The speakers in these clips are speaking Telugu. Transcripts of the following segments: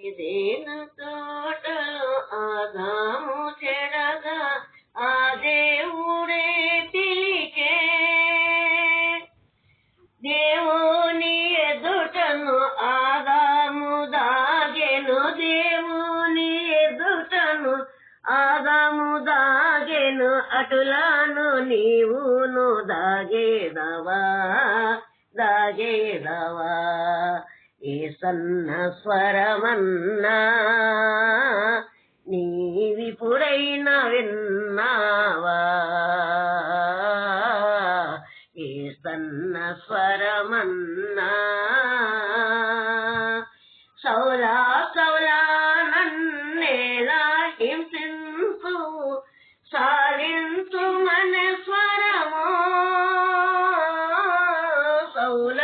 ఇదేను తోటలో ఆదాము చెడగా ఆ దేవుడే పిలికే దేవుని ఎదుటను ఆదాము దాగెను దేవుని ఎదుటను ఆదాము దాగెను అటులాను నీవును దాగేదవా ఏ సన్న స్వరమన్నా నీవిపుడైనా విన్నావా ఏ సన్న స్వరమన్నా సౌలా సౌలా నన్నేలా హింసించు సాలించు మన స్వరమో సౌల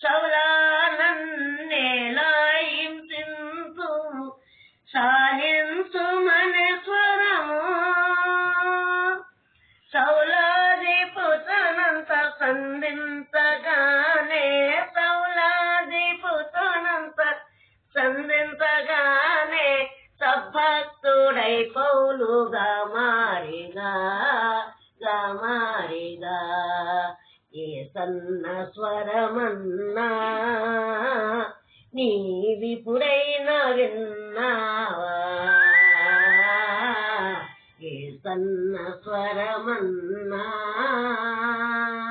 సౌలా నన్నేలా హింసించు సాలించు మన స్వరమో సౌలాదిపుతనంత సంధించగానే సౌలాదిపుతనంత సంధించగానే సద్భక్తుడై పౌలుగా మారిగా ఏ సన్న స్వరమన్నా నీవిపుడైనా విన్నావా ఏ సన్న స్వరమన్నా